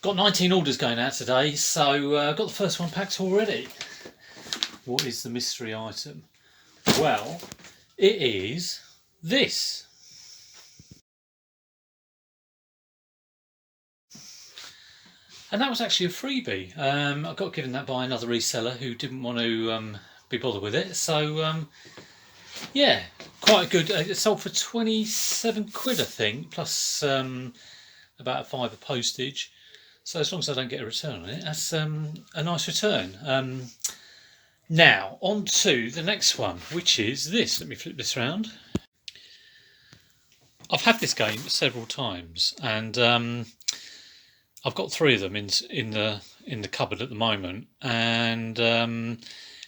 Got 19 orders going out today, so got the first one packed already. What is the mystery item? Well, it is this. And that was actually a freebie. I got given that by another reseller who didn't want to be bothered with it. So, yeah, quite a good. It sold for 27 quid, I think, plus about a £5 postage. So as long as I don't get a return on it, that's a nice return. Now, on to the next one, which is this. Let me flip this around. I've had this game several times, and I've got 3 of them in the cupboard at the moment, and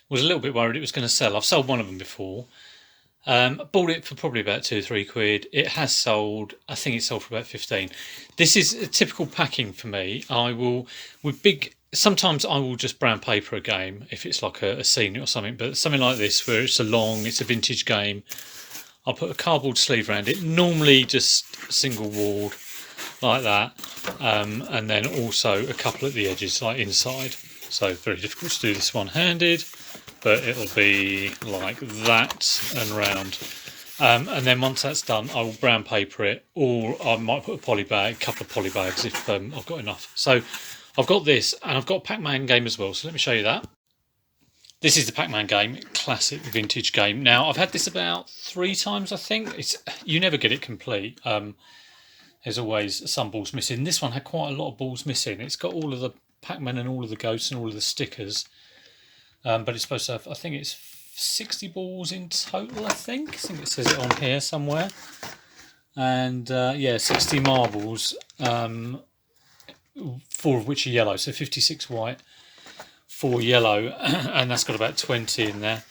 was a little bit worried it was going to sell. I've sold one of them before. Bought it for probably about 2 or 3 quid. It has sold. I think it sold for about 15. This is a typical packing for me. Sometimes I will just brown paper a game if it's like a senior or something. But something like this, where it's a vintage game, I'll put a cardboard sleeve around it. Normally just single walled like that, and then also a couple at the edges, like inside. So very difficult to do this one-handed. But it'll be like that and round. And then once that's done, I will brown paper it, or I might put a couple of poly bags if I've got enough. So I've got this, and I've got a Pac-Man game as well. So let me show you that. This is the Pac-Man game, classic vintage game. Now, I've had this about 3 times, I think. You never get it complete. There's always some balls missing. This one had quite a lot of balls missing. It's got all of the Pac-Man and all of the ghosts and all of the stickers. But it's supposed to have, I think it's 60 balls in total, I think it says it on here somewhere. And yeah, 60 marbles, 4 of which are yellow, so 56 white, 4 yellow, and that's got about 20 in there.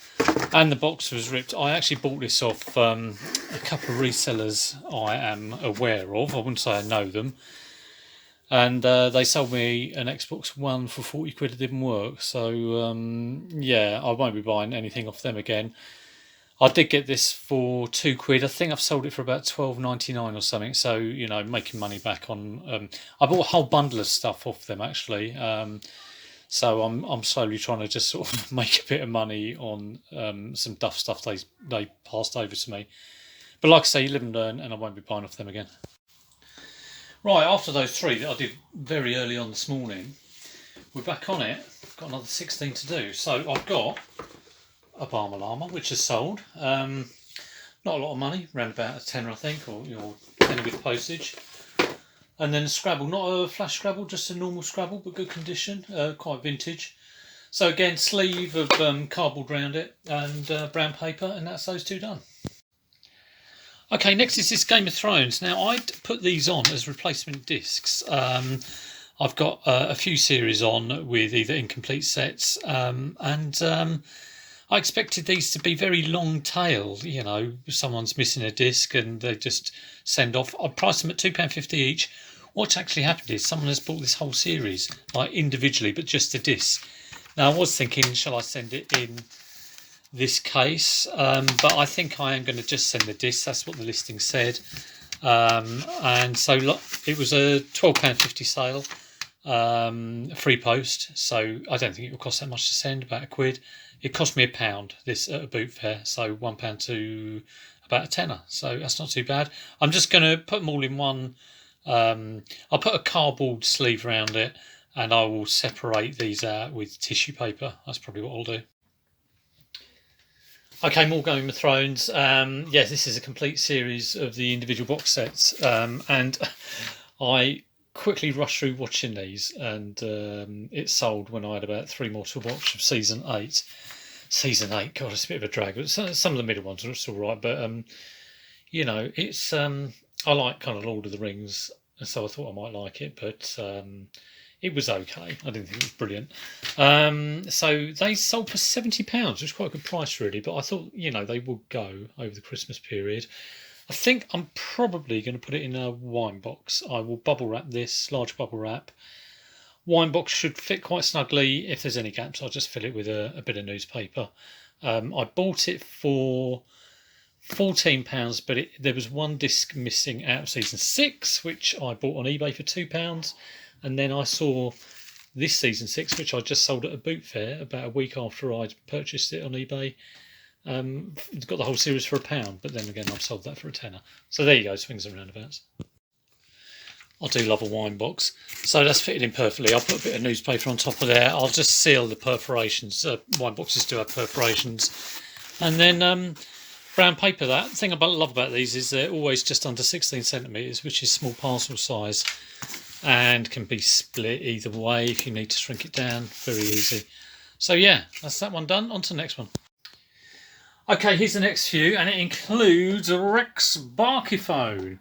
And the box was ripped. I actually bought this off a couple of resellers I am aware of. I wouldn't say I know them. And they sold me an Xbox One for 40 quid. It didn't work. So, yeah, I won't be buying anything off them again. I did get this for 2 quid. I think I've sold it for about £12.99 or something. So, you know, making money back on... I bought a whole bundle of stuff off them, actually. So I'm slowly trying to just sort of make a bit of money on some duff stuff they passed over to me. But like I say, you live and learn, and I won't be buying off them again. Right, after those 3 that I did very early on this morning, we're back on it. Got another 16 to do. So I've got a Barma Llama, which has sold. Not a lot of money, around about a tenner, I think, or tenner with postage. And then a Scrabble, not a flash Scrabble, just a normal Scrabble, but good condition, quite vintage. So again, sleeve of cardboard around it and brown paper, and that's those 2 done. Okay, next is this Game of Thrones. Now, I'd put these on as replacement discs. I've got a few series on with either incomplete sets, and I expected these to be very long tail. You know, someone's missing a disc and they just send off. I priced them at £2.50 each. What's actually happened is someone has bought this whole series, like individually, but just a disc. Now, I was thinking, shall I send it in this case, but I think I am going to just send the disc. That's what the listing said, and so it was a £12.50 sale, free post, so I don't think it will cost that much to send, about £1. It cost me £1 this at a boot fair, so £1 to about a tenner, so that's not too bad. I'm just going to put them all in one. I'll put a cardboard sleeve around it, and I will separate these out with tissue paper. That's probably what I'll do. Okay, more Game of Thrones. Yes, this is a complete series of the individual box sets, and I quickly rushed through watching these, and it sold when I had about 3 more to watch of season 8. Season 8, God, it's a bit of a drag. But some of the middle ones are still right, but you know, it's I like kind of Lord of the Rings, and so I thought I might like it, but it was okay. I didn't think it was brilliant. So they sold for £70, which is quite a good price, really. But I thought, you know, they would go over the Christmas period. I think I'm probably going to put it in a wine box. I will bubble wrap this, large bubble wrap. Wine box should fit quite snugly. If there's any gaps, I'll just fill it with a bit of newspaper. I bought it for £14, but there was 1 disc missing out of season 6, which I bought on eBay for £2. And then I saw this season 6, which I just sold at a boot fair about a week after I'd purchased it on eBay. Got the whole series for £1, but then again I've sold that for a tenner. So there you go, swings and roundabouts. I do love a wine box, so that's fitted in perfectly. I'll put a bit of newspaper on top of there. I'll just seal the perforations. Wine boxes do have perforations, and then brown paper. That thing I love about these is they're always just under 16 centimetres, which is small parcel size, and can be split either way if you need to shrink it down. Very easy. So yeah, that's that one done. On to the next one. Okay, here's the next few, and it includes a Rex Barkyphone.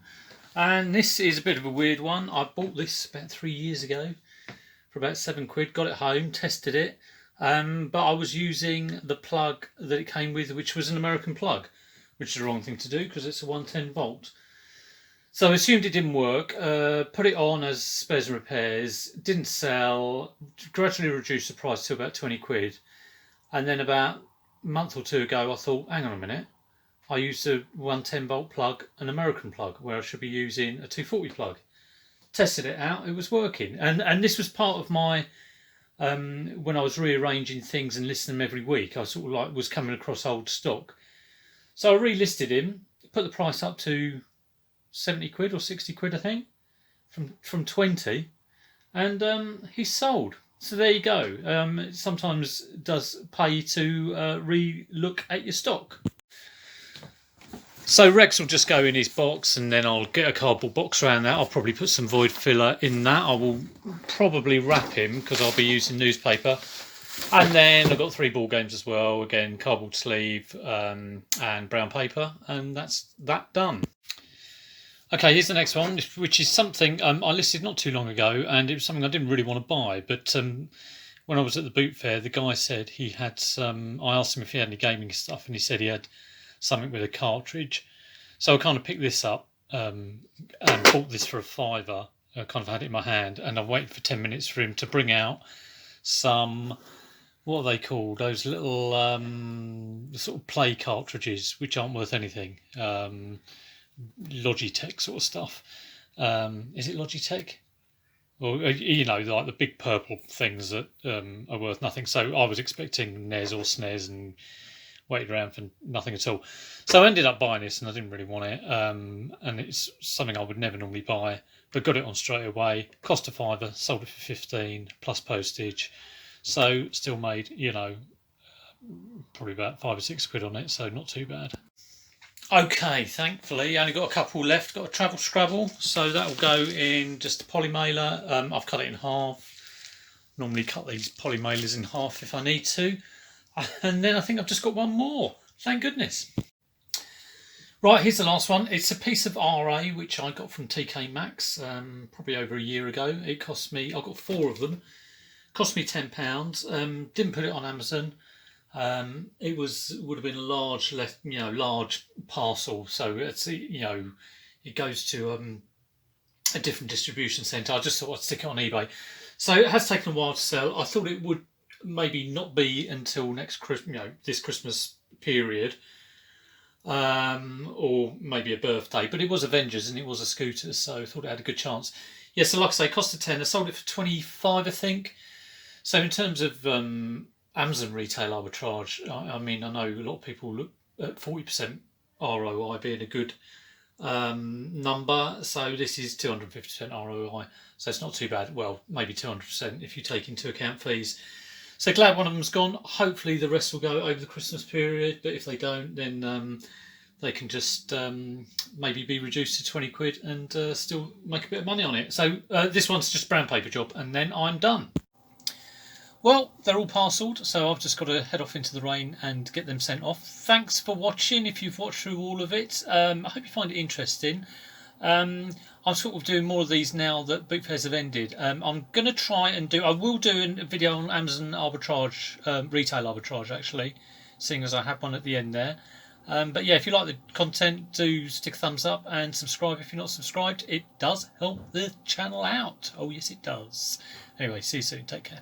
And this is a bit of a weird one. I bought this about 3 years ago for about £7. Got it home, tested it, but I was using the plug that it came with, which was an American plug, which is the wrong thing to do because it's a 110 volt. So I assumed it didn't work. Put it on as spares and repairs. Didn't sell. Gradually reduced the price to about £20, and then about a month or two ago, I thought, hang on a minute. I used a 110 volt plug, an American plug, where I should be using a 240 plug. Tested it out, it was working. And this was part of my, when I was rearranging things and listing them every week, I sort of like was coming across old stock. So I relisted him, put the price up to £70 or £60, I think, from 20, and he's sold. So there you go. It sometimes does pay to re-look at your stock. So Rex will just go in his box, and then I'll get a cardboard box around that. I'll probably put some void filler in that. I will probably wrap him because I'll be using newspaper. And then I've got 3 ball games as well. Again, cardboard sleeve and brown paper, and that's that done. Okay, here's the next one, which is something I listed not too long ago, and it was something I didn't really want to buy. But when I was at the boot fair, the guy said he had some. I asked him if he had any gaming stuff, and he said he had something with a cartridge. So I kind of picked this up and bought this for £5. I kind of had it in my hand, and I waited for 10 minutes for him to bring out some, what are they called? Those little sort of play cartridges, which aren't worth anything. Logitech sort of stuff. Is it Logitech? Or, you know, like the big purple things that are worth nothing. So I was expecting NES or SNES and waited around for nothing at all. So I ended up buying this, and I didn't really want it. And it's something I would never normally buy, but got it on straight away. Cost a £5, sold it for 15 plus postage. So still made, you know, probably about £5 or £6 on it. So not too bad. Okay, thankfully, only got a couple left. Got a travel scrabble, so that will go in just a poly mailer. I've cut it in half. Normally cut these poly mailers in half if I need to. And then I think I've just got one more. Thank goodness. Right, here's the last one. It's a piece of RA which I got from TK Maxx probably over a year ago. It cost me, I got 4 of them. Cost me £10. Didn't put it on Amazon. It would have been a large parcel. So it's, you know, it goes to a different distribution centre. I just thought I'd stick it on eBay. So it has taken a while to sell. I thought it would maybe not be until next Christmas, you know, this Christmas period, or maybe a birthday. But it was Avengers and it was a scooter, so I thought it had a good chance. Yeah, so like I say, cost a £10. I sold it for 25, I think. So in terms of Amazon retail arbitrage, I mean, I know a lot of people look at 40% ROI being a good number. So this is 250% ROI. So it's not too bad. Well, maybe 200% if you take into account fees. So glad one of them's gone. Hopefully the rest will go over the Christmas period. But if they don't, then they can just maybe be reduced to £20 and still make a bit of money on it. So this one's just brown paper job, and then I'm done. Well, they're all parcelled, so I've just got to head off into the rain and get them sent off. Thanks for watching, if you've watched through all of it. I hope you find it interesting. I'm sort of doing more of these now that boot fairs have ended. I'm going to try and I will do a video on Amazon arbitrage, retail arbitrage actually, seeing as I have one at the end there. But yeah, if you like the content, do stick a thumbs up and subscribe if you're not subscribed. It does help the channel out. Oh yes, it does. Anyway, see you soon. Take care.